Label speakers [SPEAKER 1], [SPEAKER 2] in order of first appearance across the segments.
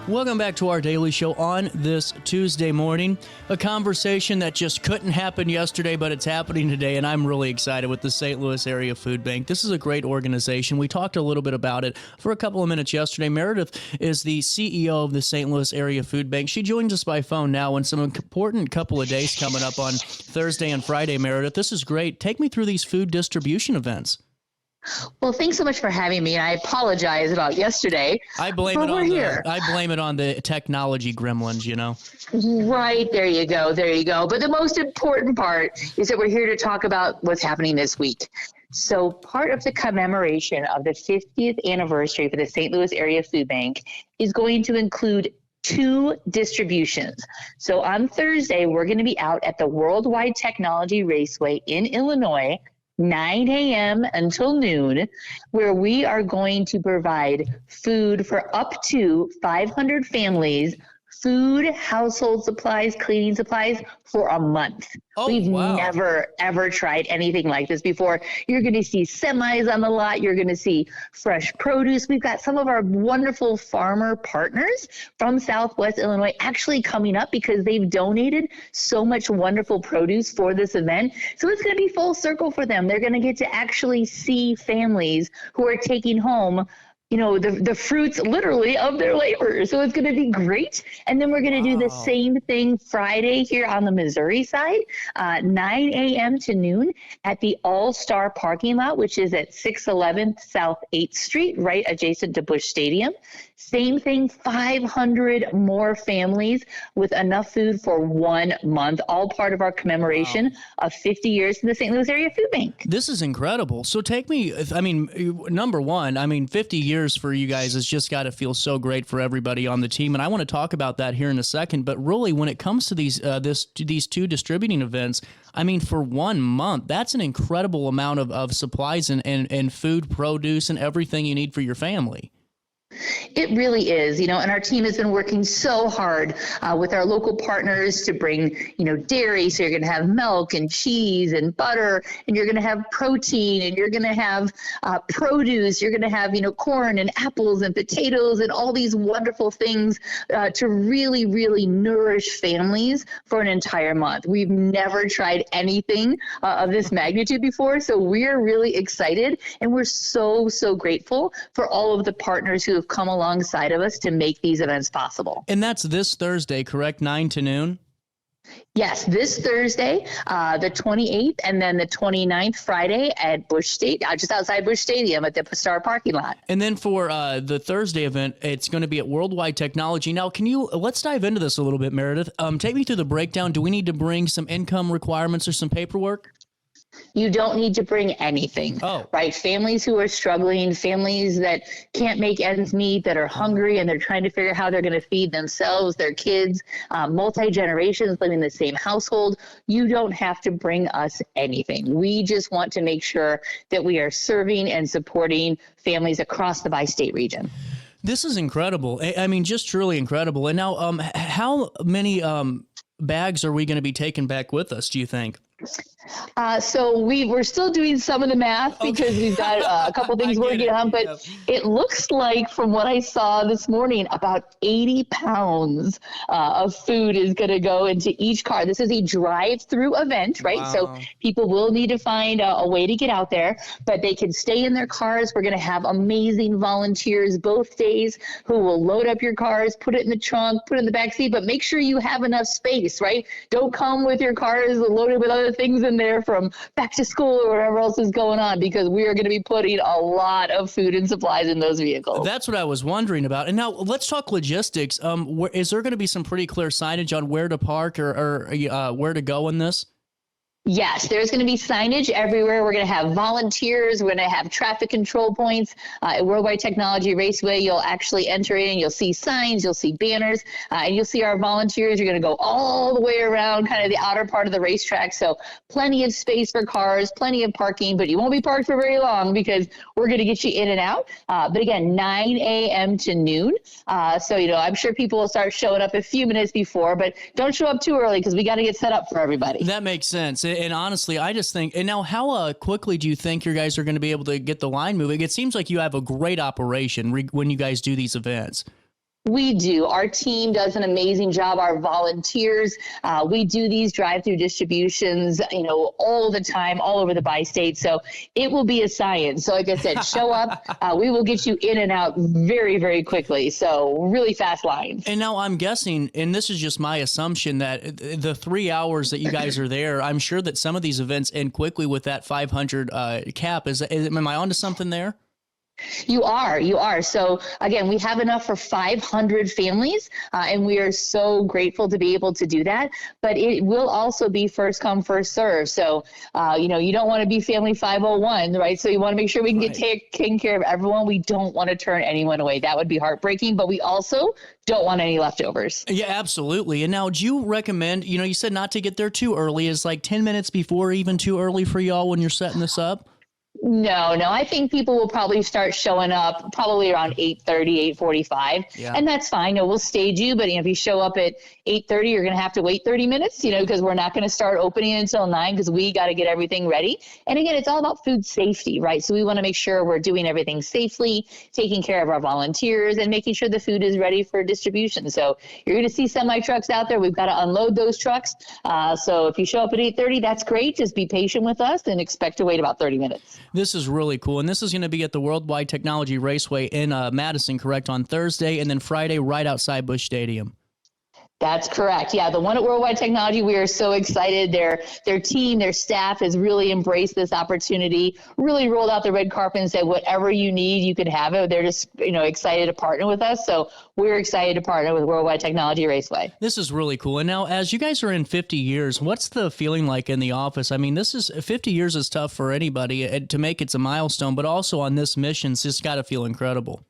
[SPEAKER 1] Welcome back to our daily show on this Tuesday morning. A conversation that just couldn't happen yesterday, but it's happening today, and I'm really excited with the St. Louis Area Foodbank. This is a great organization. We talked a little bit about it for a couple of minutes yesterday. Meredith is the CEO of the St. Louis Area Foodbank. She joins us by phone now, and some important couple of days coming up on Thursday and Friday, Meredith. This is great. Take me through these food distribution events.
[SPEAKER 2] Well, thanks so much for having me. I apologize about yesterday.
[SPEAKER 1] I blame it on the technology gremlins, you know.
[SPEAKER 2] Right, there you go. But the most important part is that we're here to talk about what's happening this week. So part of the commemoration of the 50th anniversary for the St. Louis Area Foodbank is going to include 2 distributions. So on Thursday, we're going to be out at the Worldwide Technology Raceway in Illinois, 9 a.m. until noon, where we are going to provide food for up to 500 families, food, household supplies, cleaning supplies for a month. We've never, ever tried anything like this before. You're going to see semis on the lot. You're going to see fresh produce. We've got some of our wonderful farmer partners from Southwest Illinois actually coming up because they've donated so much wonderful produce for this event. So it's going to be full circle for them. They're going to get to actually see families who are taking home the fruits literally of their labor. So it's going to be great. And then we're going to do the same thing Friday here on the Missouri side, 9 a.m. to noon at the All-Star parking lot, which is at 611 South 8th Street, right adjacent to Busch Stadium. Same thing, 500 more families with enough food for 1 month, all part of our commemoration of 50 years in the St. Louis Area Foodbank.
[SPEAKER 1] This is incredible. So take me, number one, 50 years for you guys has just got to feel so great for everybody on the team. And I want to talk about that here in a second. But really, when it comes to these 2 distributing events, for 1 month, that's an incredible amount of supplies and food, produce, and everything you need for your family.
[SPEAKER 2] It really is, and our team has been working so hard with our local partners to bring, dairy. So you're going to have milk and cheese and butter, and you're going to have protein, and you're going to have produce. You're going to have, corn and apples and potatoes and all these wonderful things to really, really nourish families for an entire month. We've never tried anything of this magnitude before, so we're really excited, and we're so, so grateful for all of the partners who have come alongside of us to make these events possible.
[SPEAKER 1] And that's this Thursday, correct? 9 to noon?
[SPEAKER 2] Yes, this Thursday, the 28th, and then the 29th, Friday at just outside Busch Stadium at the Star parking lot.
[SPEAKER 1] And then for the Thursday event, it's going to be at Worldwide Technology. Now, let's dive into this a little bit, Meredith. Take me through the breakdown. Do we need to bring some income requirements or some paperwork?
[SPEAKER 2] You don't need to bring anything, right? Families who are struggling, families that can't make ends meet, that are hungry, and they're trying to figure out how they're going to feed themselves, their kids, multi-generations living in the same household. You don't have to bring us anything. We just want to make sure that we are serving and supporting families across the bi-state region.
[SPEAKER 1] This is incredible. Just truly incredible. And now, how many bags are we going to be taking back with us, do you think?
[SPEAKER 2] So we're still doing some of the math because we've got a couple things working on, but it looks like from what I saw this morning, about 80 pounds of food is going to go into each car. This is a drive-through event, right? Wow. So people will need to find a way to get out there, but they can stay in their cars. We're going to have amazing volunteers both days who will load up your cars, put it in the trunk, put it in the back seat, but make sure you have enough space, right? Don't come with your cars loaded with other things in there from back to school or whatever else is going on, because we are going to be putting a lot of food and supplies in those vehicles.
[SPEAKER 1] That's what I was wondering about. And now let's talk logistics. Is there going to be some pretty clear signage on where to park or where to go in this?
[SPEAKER 2] Yes, there's going to be signage everywhere. We're going to have volunteers. We're going to have traffic control points. At Worldwide Technology Raceway, you'll actually enter in. You'll see signs. You'll see banners. And you'll see our volunteers. You're going to go all the way around kind of the outer part of the racetrack. So plenty of space for cars, plenty of parking, but you won't be parked for very long because we're going to get you in and out. But again, 9 a.m. to noon. So, I'm sure people will start showing up a few minutes before, but don't show up too early because we got to get set up for everybody.
[SPEAKER 1] That makes sense. And honestly, I just think, and now how quickly do you think you guys are going to be able to get the line moving? It seems like you have a great operation when you guys do these events.
[SPEAKER 2] We do. Our team does an amazing job. Our volunteers, we do these drive-through distributions, all the time, all over the bi-state. So it will be a science. So like I said, show up. We will get you in and out very, very quickly. So really fast lines.
[SPEAKER 1] And now I'm guessing, and this is just my assumption, that the 3 hours that you guys are there, I'm sure that some of these events end quickly with that 500 cap. Am I onto something there?
[SPEAKER 2] You are. So again, we have enough for 500 families, and we are so grateful to be able to do that. But it will also be first come, first serve. So, you don't want to be family 501, right? So you want to make sure we can get taking care of everyone. We don't want to turn anyone away. That would be heartbreaking, but we also don't want any leftovers.
[SPEAKER 1] Yeah, absolutely. And now, do you recommend, you said not to get there too early. Is like 10 minutes before even too early for y'all when you're setting this up?
[SPEAKER 2] No. I think people will probably start showing up probably around 8:30, 8:45. Yeah. And that's fine. We'll stage you. But if you show up at 8:30, you're going to have to wait 30 minutes, because we're not going to start opening until 9 because we got to get everything ready. And again, it's all about food safety, right? So we want to make sure we're doing everything safely, taking care of our volunteers, and making sure the food is ready for distribution. So you're going to see semi trucks out there. We've got to unload those trucks. So if you show up at 8:30, that's great. Just be patient with us and expect to wait about 30 minutes.
[SPEAKER 1] This is really cool. And this is going to be at the Worldwide Technology Raceway in Madison, correct, on Thursday, and then Friday right outside Busch Stadium.
[SPEAKER 2] That's correct. Yeah, the one at Worldwide Technology, we are so excited. Their team, their staff has really embraced this opportunity, really rolled out the red carpet and said, whatever you need, you can have it. They're just, excited to partner with us. So we're excited to partner with Worldwide Technology Raceway.
[SPEAKER 1] This is really cool. And now, as you guys are in 50 years, what's the feeling like in the office? I mean, 50 years is tough for anybody to make. It's a milestone, but also on this mission, it's just got to feel incredible.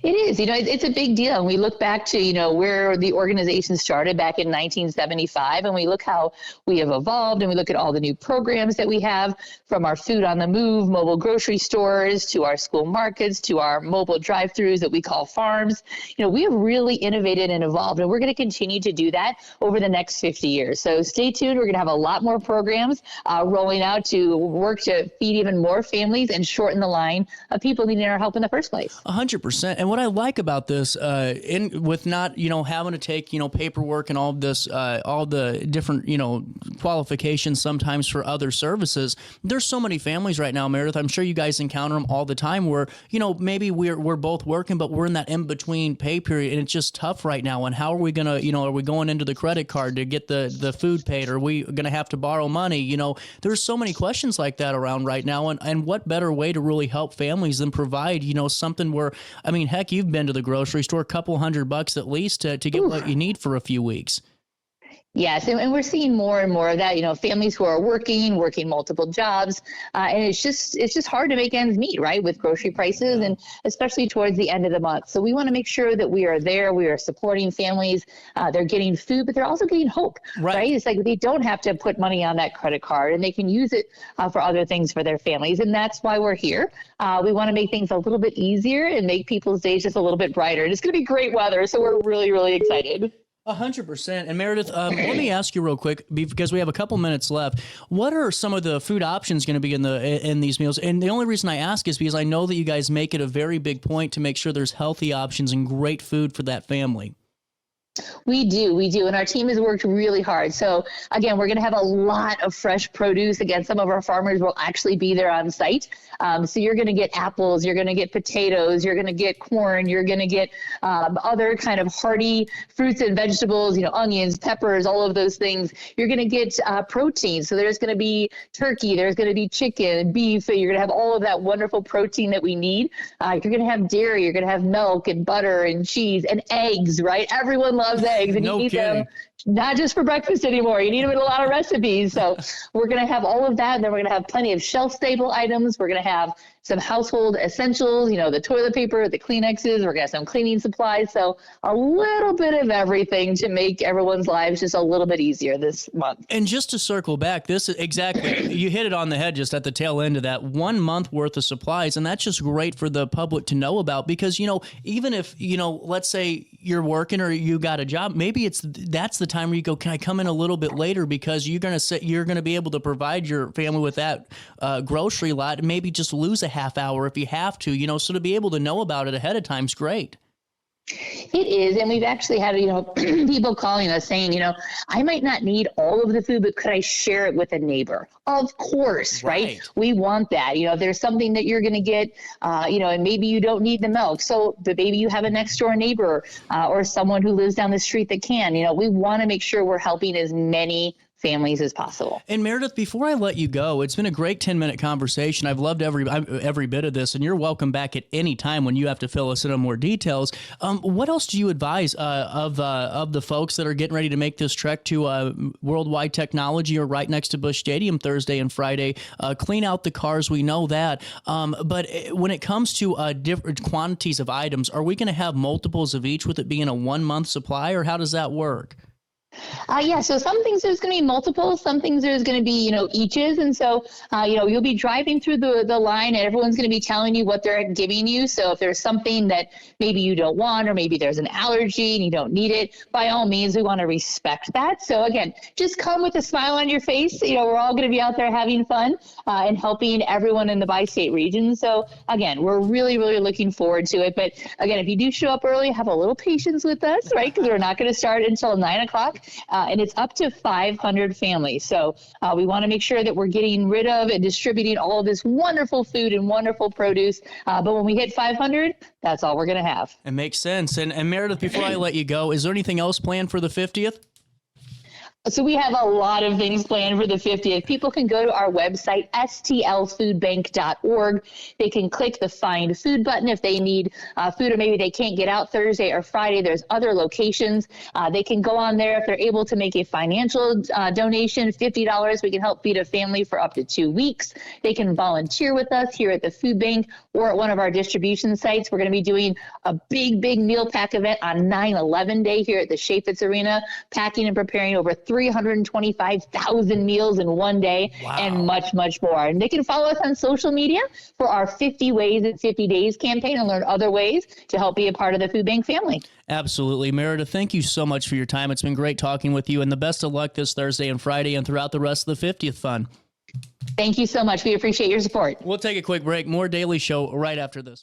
[SPEAKER 2] It is, it's a big deal. And we look back to, where the organization started back in 1975, and we look how we have evolved, and we look at all the new programs that we have, from our food on the move, mobile grocery stores, to our school markets, to our mobile drive-throughs that we call farms. We have really innovated and evolved, and we're going to continue to do that over the next 50 years. So stay tuned. We're going to have a lot more programs rolling out to work to feed even more families and shorten the line of people needing our help in the first place.
[SPEAKER 1] 100%. And what I like about this, with not, having to take, paperwork and all the different, qualifications sometimes for other services, there's so many families right now, Meredith. I'm sure you guys encounter them all the time where, maybe we're both working, but we're in that in-between pay period, and it's just tough right now. And how are we going to, are we going into the credit card to get the food paid? Are we going to have to borrow money? There's so many questions like that around right now. And what better way to really help families than provide, something where, I mean, heck, you've been to the grocery store, a couple $100 at least to get what you need for a few weeks.
[SPEAKER 2] Yes, and we're seeing more and more of that, families who are working multiple jobs, and it's just hard to make ends meet, right, with grocery prices, and especially towards the end of the month. So we want to make sure that we are there, we are supporting families, they're getting food, but they're also getting hope, right? It's like they don't have to put money on that credit card, and they can use it for other things for their families, and that's why we're here. We want to make things a little bit easier and make people's days just a little bit brighter. And it's going to be great weather, so we're really, really excited.
[SPEAKER 1] 100%. And Meredith, let me ask you real quick, because we have a couple minutes left. What are some of the food options going to be in these meals? And the only reason I ask is because I know that you guys make it a very big point to make sure there's healthy options and great food for that family.
[SPEAKER 2] We do. And our team has worked really hard. So again, we're going to have a lot of fresh produce. Again, some of our farmers will actually be there on site. So you're going to get apples, you're going to get potatoes, you're going to get corn, you're going to get other kind of hearty fruits and vegetables, onions, peppers, all of those things. You're going to get protein. So there's going to be turkey, there's going to be chicken, beef. So you're going to have all of that wonderful protein that we need. You're going to have dairy, you're going to have milk and butter and cheese and eggs, right? Everyone loves eggs, and you need them not just for breakfast anymore. You need them in a lot of recipes. So we're going to have all of that. And then we're going to have plenty of shelf stable items. We're going to have some household essentials, the toilet paper, the Kleenexes. We're going to have some cleaning supplies. So a little bit of everything to make everyone's lives just a little bit easier this month.
[SPEAKER 1] And just to circle back, this is exactly, you hit it on the head just at the tail end of that, 1 month worth of supplies. And that's just great for the public to know about because, even if, let's say you're working or you got a job, maybe that's the time where you go, can I come in a little bit later? Because you're going to be able to provide your family with that grocery lot and maybe just lose a half hour if you have to, so to be able to know about it ahead of time is great.
[SPEAKER 2] It is, and we've actually had, people calling us saying, I might not need all of the food, but could I share it with a neighbor? Of course, right? We want that. If there's something that you're going to get, and maybe you don't need the milk, but maybe you have a next door neighbor or someone who lives down the street that can. We want to make sure we're helping as many families as possible. And
[SPEAKER 1] Meredith, before I let you go, it's been a great 10-minute conversation. I've loved every bit of this, and you're welcome back at any time when you have to fill us in on more details. What else do you advise of the folks that are getting ready to make this trek to Worldwide Technology or right next to Busch Stadium Thursday and Friday? Clean out the cars, we know that. But when it comes to different quantities of items, are we going to have multiples of each with it being a 1-month supply, or how does that work?
[SPEAKER 2] So some things there's going to be multiple, some things there's going to be, eaches. And so, you'll be driving through the line and everyone's going to be telling you what they're giving you. So if there's something that maybe you don't want, or maybe there's an allergy and you don't need it, by all means, we want to respect that. So again, just come with a smile on your face. We're all going to be out there having fun and helping everyone in the bi-state region. So again, we're really, really looking forward to it. But again, if you do show up early, have a little patience with us, right? Because we're not going to start until 9:00. And it's up to 500 families. So we want to make sure that we're getting rid of and distributing all of this wonderful food and wonderful produce. But when we hit 500, that's all we're going to have.
[SPEAKER 1] It makes sense. And Meredith, before I let you go, is there anything else planned for the 50th?
[SPEAKER 2] So we have a lot of things planned for the 50th. People can go to our website, stlfoodbank.org. They can click the Find Food button if they need food, or maybe they can't get out Thursday or Friday. There's other locations. They can go on there if they're able to make a financial donation, $50. We can help feed a family for up to 2 weeks. They can volunteer with us here at the food bank or at one of our distribution sites. We're going to be doing a big meal pack event on 9/11 day here at the Chaffetz Arena, packing and preparing over 325,000 meals in one day. Wow. And much, much more. And they can follow us on social media for our 50 Ways in 50 Days campaign and learn other ways to help be a part of the Food Bank family.
[SPEAKER 1] Absolutely. Meredith, thank you so much for your time. It's been great talking with you, and the best of luck this Thursday and Friday and throughout the rest of the 50th fun.
[SPEAKER 2] Thank you so much. We appreciate your support.
[SPEAKER 1] We'll take a quick break. More Daily Show right after this.